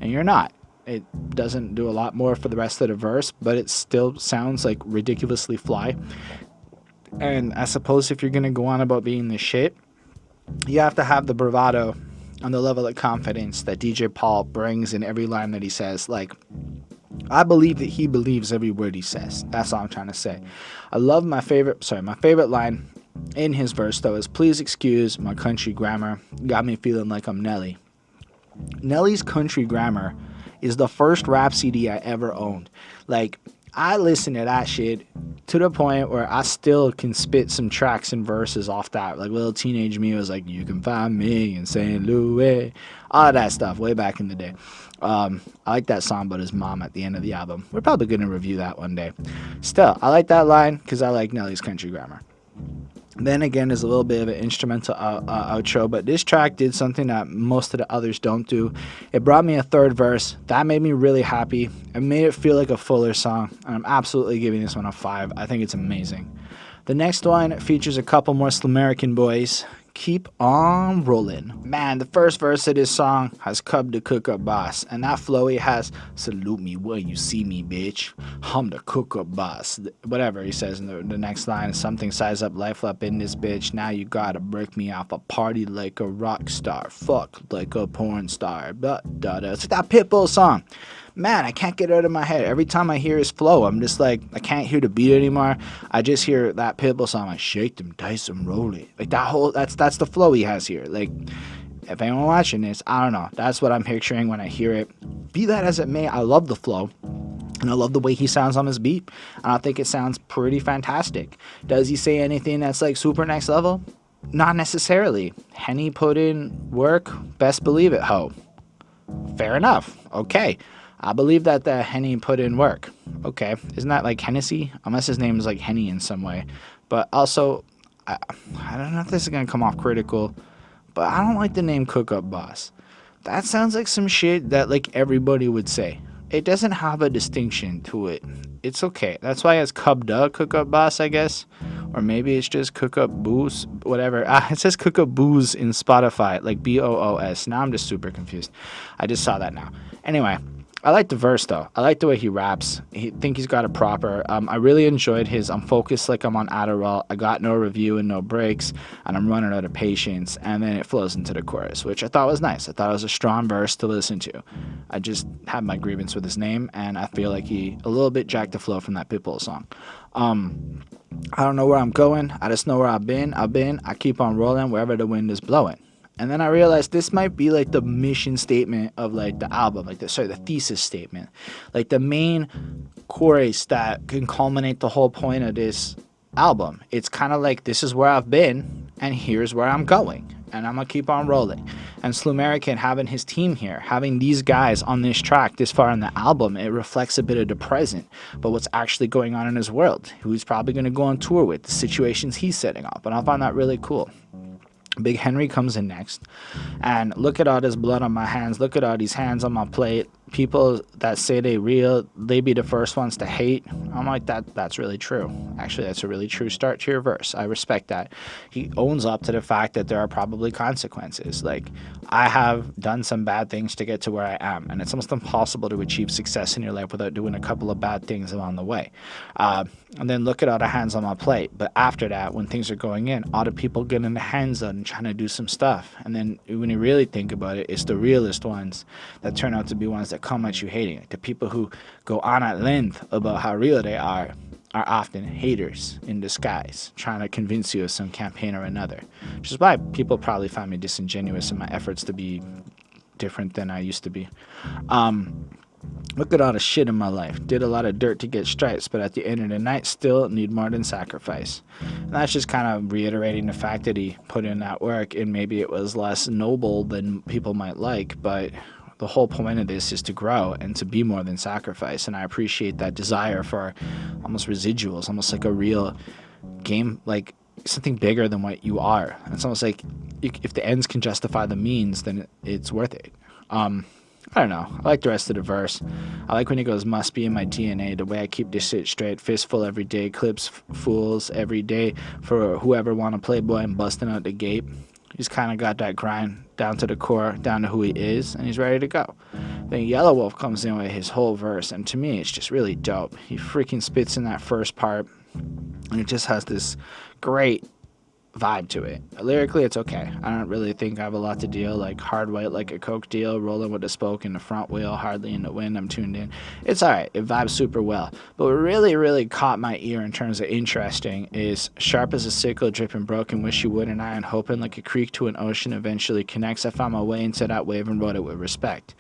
and you're not. It doesn't do a lot more for the rest of the verse, but it still sounds like ridiculously fly. And I suppose if you're going to go on about being the shit, you have to have the bravado and the level of confidence that DJ Paul brings in every line that he says. Like, I believe that he believes every word he says. That's all I'm trying to say. I love my favorite line in his verse, though, is, please excuse my country grammar. Got me feeling like I'm Nelly. Nelly's Country Grammar is the first rap CD I ever owned. Like, I listened to that shit to the point where I still can spit some tracks and verses off that. Like, little teenage me was like, you can find me in St. Louis. All of that stuff way back in the day. I like that song about his mom at the end of the album. We're probably going to review that one day. Still, I like that line because I like Nelly's Country Grammar. Then again, there's a little bit of an instrumental outro, but this track did something that most of the others don't do. It brought me a third verse. That made me really happy. It made it feel like a fuller song, and I'm absolutely giving this one a 5. I think it's amazing. The next one features a couple more Slumerican boys. Keep on rolling. Man, the first verse of this song has Cub the CookUpBoss, and that flow he has, salute me when you see me, bitch. I'm the CookUpBoss. Whatever he says in the next line, something size up, life up in this bitch. Now you gotta break me off a party like a rock star. Fuck like a porn star. It's like that Pitbull song. Man, I can't get it out of my head. Every time I hear his flow, I'm just like, I can't hear the beat anymore. I just hear that Pitbull song, like, shake them, dice them, roll it. Like, that's the flow he has here. Like, if anyone watching this, I don't know. That's what I'm picturing when I hear it. Be that as it may, I love the flow. And I love the way he sounds on his beat. And I think it sounds pretty fantastic. Does he say anything that's, like, super next level? Not necessarily. Henny put in work, best believe it, ho. Fair enough. Okay. I believe that the Henny put in work. Okay. Isn't that like Hennessy? Unless his name is like Henny in some way. But also, I don't know if this is going to come off critical, but I don't like the name CookUpBoss. That sounds like some shit that like everybody would say. It doesn't have a distinction to it. It's okay. That's why it's Cub the CookUpBoss, I guess. Or maybe it's just CookUpBoss, whatever. It says CookUpBoss in Spotify, like BOOS. Now I'm just super confused. I just saw that now. Anyway. I like the verse, though. I like the way he raps. I think he's got it proper. I really enjoyed his I'm focused like I'm on Adderall. I got no review and no breaks, and I'm running out of patience. And then it flows into the chorus, which I thought was nice. I thought it was a strong verse to listen to. I just had my grievance with his name, and I feel like he a little bit jacked the flow from that Pitbull song. I don't know where I'm going. I just know where I've been. I keep on rolling wherever the wind is blowing. And then I realized this might be like the mission statement of like the album, like the thesis statement, like the main chorus that can culminate the whole point of this album. It's kind of like, this is where I've been and here's where I'm going, and I'm gonna keep on rolling. And Slumerican having his team here, having these guys on this track this far in the album, it reflects a bit of the present, but what's actually going on in his world, who he's probably gonna go on tour with, the situations he's setting up, and I find that really cool. Big Henry comes in next, and look at all this blood on my hands, look at all these hands on my plate, people that say they real, they be the first ones to hate. I'm like, that's really true. Actually, that's a really true start to your verse. I respect that. He owns up to the fact that there are probably consequences. Like, I have done some bad things to get to where I am, and it's almost impossible to achieve success in your life without doing a couple of bad things along the way. And then look at all the hands on my plate. But after that, when things are going in, all the people getting the hands on and trying to do some stuff. And then when you really think about it, it's the realest ones that turn out to be ones that come at you hating it. The people who go on at length about how real they are often haters in disguise, trying to convince you of some campaign or another. Which is why people probably find me disingenuous in my efforts to be different than I used to be. Look at all the shit in my life. Did a lot of dirt to get stripes, but at the end of the night, still need more than sacrifice. And that's just kind of reiterating the fact that he put in that work, and maybe it was less noble than people might like, but the whole point of this is to grow and to be more than sacrifice. And I appreciate that desire for almost residuals, almost like a real game, like something bigger than what you are. It's almost like if the ends can justify the means, then it's worth it. I don't know. I like the rest of the verse. I like when he goes, must be in my DNA, the way I keep this shit straight, fistful every day, clips fools every day for whoever want to play boy and busting out the gate. He's kind of got that grind down to the core, down to who he is, and he's ready to go. Then Yelawolf comes in with his whole verse, and to me, it's just really dope. He freaking spits in that first part, and it just has this great vibe to it. Lyrically, it's okay. I don't really think I have a lot to deal, like hard white like a coke deal, rolling with the spoke in the front wheel, hardly in the wind, I'm tuned in. It's alright, it vibes super well. But what really caught my ear in terms of interesting is sharp as a sickle, dripping broken, wish you would, and iron, hoping like a creek to an ocean eventually connects. I found my way into that wave and wrote it with respect.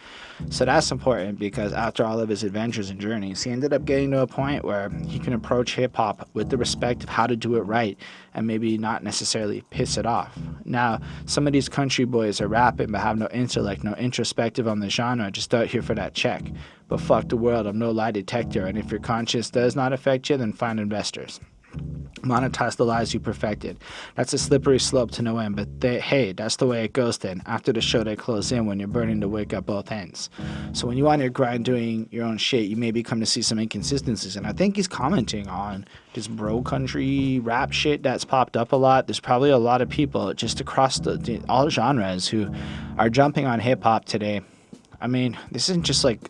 So that's important because after all of his adventures and journeys, he ended up getting to a point where he can approach hip-hop with the respect of how to do it right and maybe not necessarily piss it off. Now, some of these country boys are rapping but have no intellect, no introspective on the genre, just out here for that check. But fuck the world, I'm no lie detector, and if your conscience does not affect you, then find investors. Monetize the lies you perfected. That's a slippery slope to no end, but hey, that's the way it goes then. After the show, they close in when you're burning the wick at both ends. So when you're on your grind doing your own shit, you maybe come to see some inconsistencies, and I think he's commenting on this bro country rap shit that's popped up a lot. There's probably a lot of people just across all genres who are jumping on hip-hop today. I mean, this isn't just like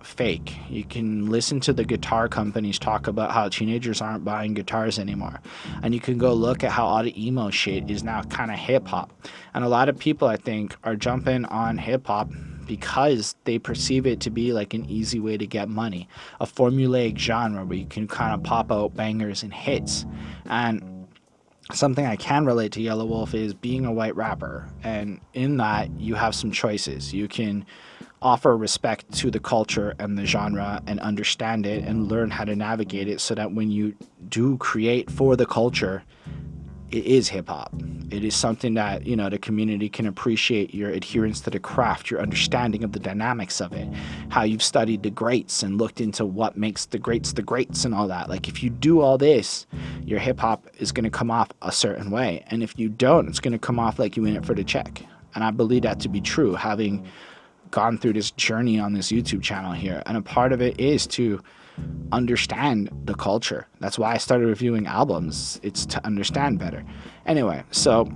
fake. You can listen to the guitar companies talk about how teenagers aren't buying guitars anymore. And you can go look at how all the emo shit is now kind of hip-hop. And a lot of people, I think, are jumping on hip-hop because they perceive it to be like an easy way to get money. A formulaic genre where you can kind of pop out bangers and hits. And something I can relate to Yelawolf is being a white rapper. And in that, you have some choices. You can offer respect to the culture and the genre and understand it and learn how to navigate it so that when you do create for the culture, it is hip-hop. It is something that, you know, the community can appreciate your adherence to the craft, your understanding of the dynamics of it, how you've studied the greats and looked into what makes the greats and all that. Like, if you do all this, your hip-hop is going to come off a certain way. And if you don't, it's going to come off like you in it for the check. And I believe that to be true, having gone through this journey on this YouTube channel here. And a part of it is to understand the culture. That's why I started reviewing albums. It's to understand better. Anyway, so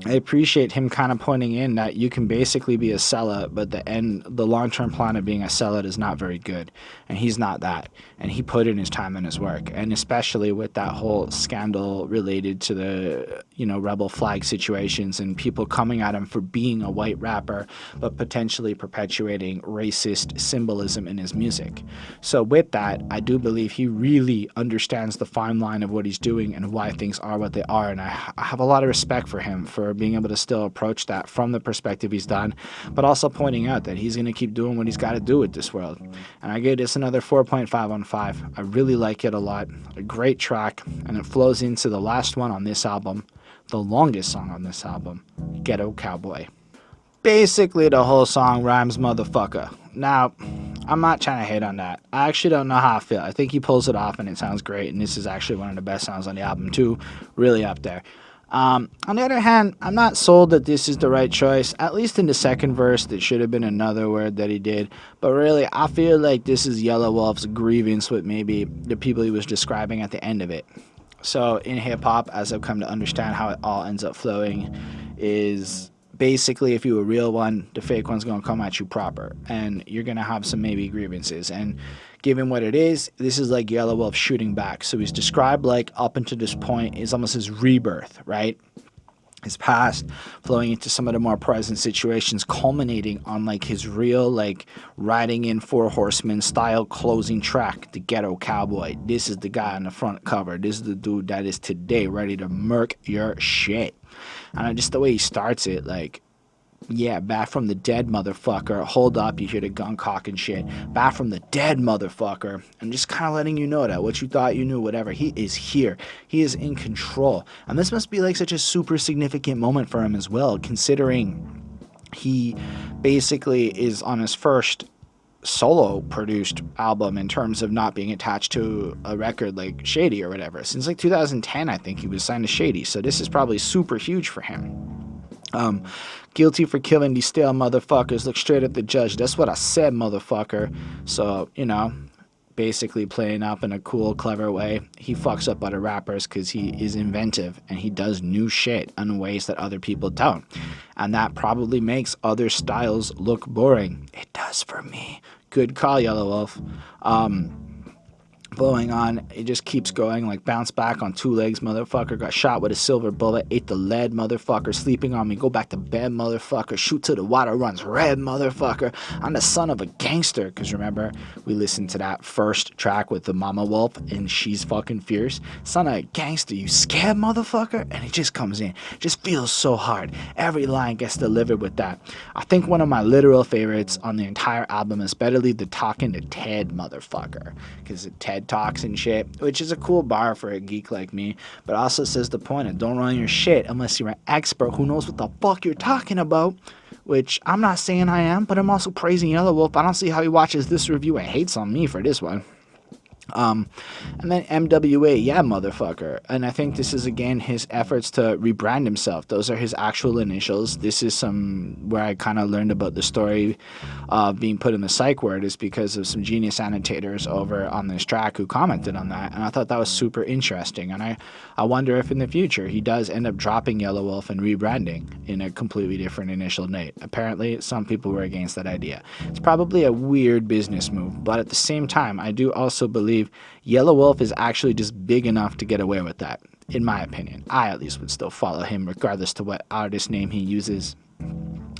I appreciate him kind of pointing in that you can basically be a sellout, but the long-term plan of being a sellout is not very good. And he's not that. And he put in his time and his work. And especially with that whole scandal related to the, rebel flag situations and people coming at him for being a white rapper, but potentially perpetuating racist symbolism in his music. So with that, I do believe he really understands the fine line of what he's doing and why things are what they are. And I have a lot of respect for him for being able to still approach that from the perspective he's done, but also pointing out that he's going to keep doing what he's got to do with this world. And I gave this another 4.5 on 5. I really like it a lot. A great track, and it flows into the last one on this album, the longest song on this album, Ghetto Cowboy. Basically, the whole song rhymes motherfucker. Now, I'm not trying to hate on that. I actually don't know how I feel. I think he pulls it off and it sounds great, and this is actually one of the best songs on the album too. Really up there. On the other hand, I'm not sold that this is the right choice. At least in the second verse, there should have been another word that he did. But really, I feel like this is Yelawolf's grievance with maybe the people he was describing at the end of it. So in hip hop, as I've come to understand how it all ends up flowing, is basically if you're a real one, the fake one's gonna come at you proper, and you're gonna have some maybe grievances. And given what it is, this is like Yelawolf shooting back. So he's described like up until this point is almost his rebirth, right? His past flowing into some of the more present situations, culminating on like his real like riding in Four Horsemen style closing track, the Ghetto Cowboy. This is the guy on the front cover. This is the dude that is today ready to murk your shit. And just the way he starts it, like, yeah, back from the dead, motherfucker. Hold up, you hear the gun cock and shit. Back from the dead, motherfucker. And just kind of letting you know that what you thought you knew, whatever, he is here. He is in control. And this must be like such a super significant moment for him as well, considering he basically is on his first solo produced album in terms of not being attached to a record like Shady or whatever. Since like 2010, I think he was signed to Shady. So this is probably super huge for him. Guilty for killing these stale motherfuckers. Look straight at the judge. That's what I said, motherfucker. So, you know, basically playing up in a cool, clever way. He fucks up other rappers because he is inventive and he does new shit in ways that other people don't. And that probably makes other styles look boring. It does for me. Good call, Yelawolf. Blowing on, it just keeps going, like bounce back on two legs, motherfucker, got shot with a silver bullet, ate the lead, motherfucker, sleeping on me, go back to bed, motherfucker, shoot till the water runs red, motherfucker, I'm the son of a gangster, because remember, we listened to that first track with the Mama Wolf, and she's fucking fierce, son of a gangster, you scared, motherfucker, and it just comes in, just feels so hard, every line gets delivered with that. I think one of my literal favorites on the entire album is better leave the talking to Ted, motherfucker, because Ted talks and shit, which is a cool bar for a geek like me, but also says the point of don't run your shit unless you're an expert who knows what the fuck you're talking about, which I'm not saying I am, but I'm also praising Yelawolf. I don't see how he watches this review and hates on me for this one. And then MWA, yeah, motherfucker. And I think this is again his efforts to rebrand himself. Those are his actual initials. This is where I kind of learned about the story being put in the psych word is because of some genius annotators over on this track who commented on that, and I thought that was super interesting. And I wonder if in the future he does end up dropping Yelawolf and rebranding in a completely different initial name. Apparently some people were against that idea. It's probably a weird business move, but at the same time I do also believe Yelawolf is actually just big enough to get away with that, in my opinion. I at least would still follow him regardless to what artist name he uses.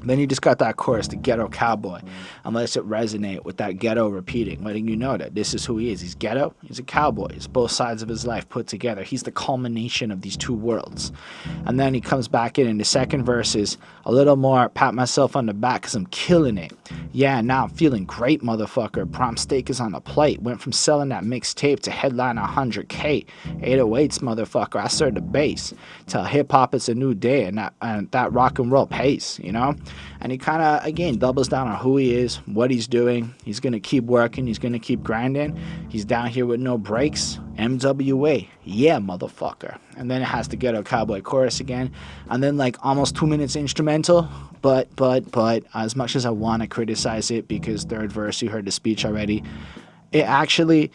Then you just got that chorus, the Ghetto Cowboy, and lets it resonate with that ghetto repeating, letting you know that this is who he is. He's ghetto, he's a cowboy. It's both sides of his life put together. He's the culmination of these two worlds. And then he comes back in the second verse is a little more pat myself on the back because I'm killing it. Yeah, now I'm feeling great, motherfucker. Prom steak is on the plate. Went from selling that mixtape to headline 100K. 808s, motherfucker. I served the bass. Tell hip-hop it's a new day and that rock and roll pace, you know? And he kind of, again, doubles down on who he is, what he's doing. He's going to keep working. He's going to keep grinding. He's down here with no breaks. MWA. Yeah, motherfucker. And then it has the Ghetto Cowboy chorus again. And then like almost 2 minutes instrumental. But, as much as I want to criticize it because third verse, you heard the speech already, it actually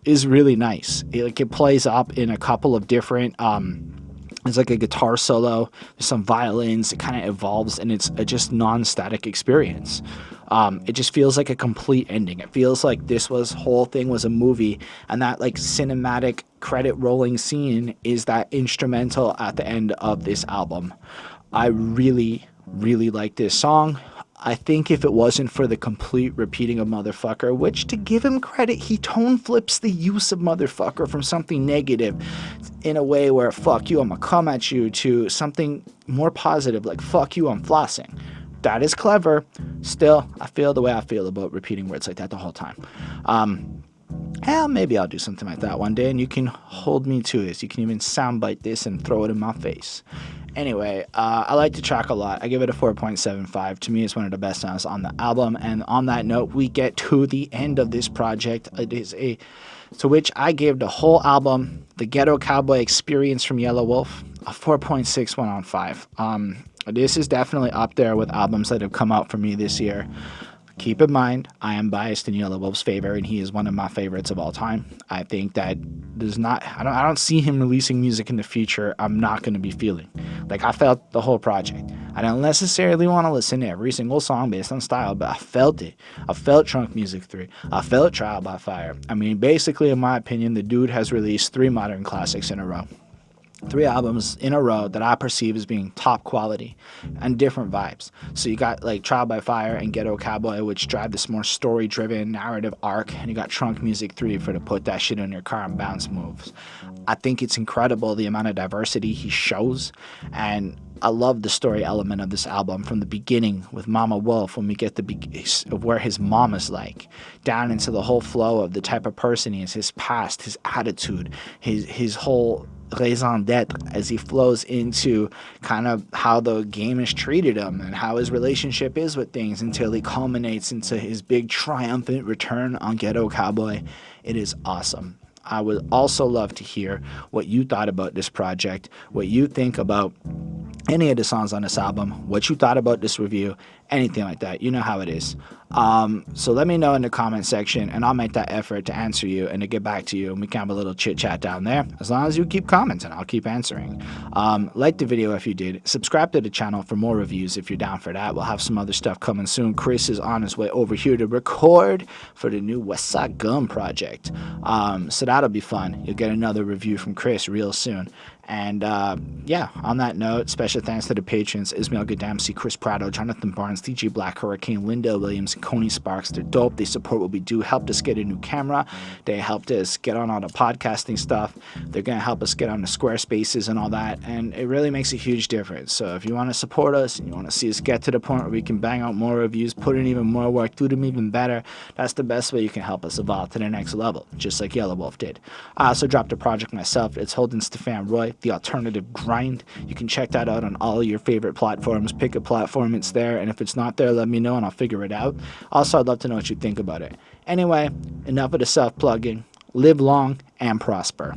is really nice. It plays up in a couple of different... It's like a guitar solo, there's some violins, it kind of evolves, and it's a just non-static experience. It just feels like a complete ending. It feels like this whole thing was a movie, and that like cinematic credit rolling scene is that instrumental at the end of this album. I really, really like this song. I think if it wasn't for the complete repeating of motherfucker, which to give him credit, he tone flips the use of motherfucker from something negative in a way where fuck you, I'm gonna come at you, to something more positive like fuck you, I'm flossing. That is clever. Still, I feel the way I feel about repeating words like that the whole time. Hell, maybe I'll do something like that one day, and you can hold me to this. You can even soundbite this and throw it in my face. Anyway, I like the track a lot. I give it a 4.75. To me, it's one of the best songs on the album. And on that note, we get to the end of this project. It is to which I gave the whole album, the Ghetto Cowboy Experience from Yelawolf, a 4.61 on 5. This is definitely up there with albums that have come out for me this year. Keep in mind, I am biased in Yelawolf's favor, and he is one of my favorites of all time. I think that I don't see him releasing music in the future I'm not going to be feeling. Like, I felt the whole project. I don't necessarily want to listen to every single song based on style, but I felt it. I felt Trunk Music 3. I felt Trial by Fire. I mean, basically, in my opinion, the dude has released 3 modern classics in a row. 3 albums in a row that I perceive as being top quality and different vibes. So you got like Trial by Fire and Ghetto Cowboy, which drive this more story-driven narrative arc, and you got Trunk Music 3 for to put that shit in your car and bounce moves. I think it's incredible the amount of diversity he shows, and I love the story element of this album from the beginning with Mama Wolf, when we get of where his mom is like, down into the whole flow of the type of person he is, his past, his attitude, his whole raison d'etre as he flows into kind of how the game has treated him and how his relationship is with things until he culminates into his big triumphant return on Ghetto Cowboy. It is awesome. I would also love to hear what you thought about this project, what you think about any of the songs on this album, what you thought about this review, anything like that. You know how it is. So let me know in the comment section, and I'll make that effort to answer you and to get back to you, and we can have a little chit chat down there. As long as you keep commenting, I'll keep answering. Like the video if you did. Subscribe to the channel for more reviews if you're down for that. We'll have some other stuff coming soon. Chris is on his way over here to record for the new Westside Gun project. So that'll be fun. You'll get another review from Chris real soon. And yeah, on that note, special thanks to the patrons: Ismail Gadamsi, Chris Prado, Jonathan Barnes, DJ Black, Hurricane, Linda Williams, and Coney Sparks. They're dope. They support what we do, helped us get a new camera. They helped us get on all the podcasting stuff. They're going to help us get on the Squarespaces and all that. And it really makes a huge difference. So if you want to support us and you want to see us get to the point where we can bang out more reviews, put in even more work, do them even better, that's the best way you can help us evolve to the next level, just like Yelawolf did. I also dropped a project myself. It's Holden Stephan Roy, The Alternative Grind. You can check that out on all your favorite platforms. Pick a platform, it's there, and if it's not there, let me know and I'll figure it out. Also, I'd love to know what you think about it. Anyway, enough of the self-plugging. Live long and prosper.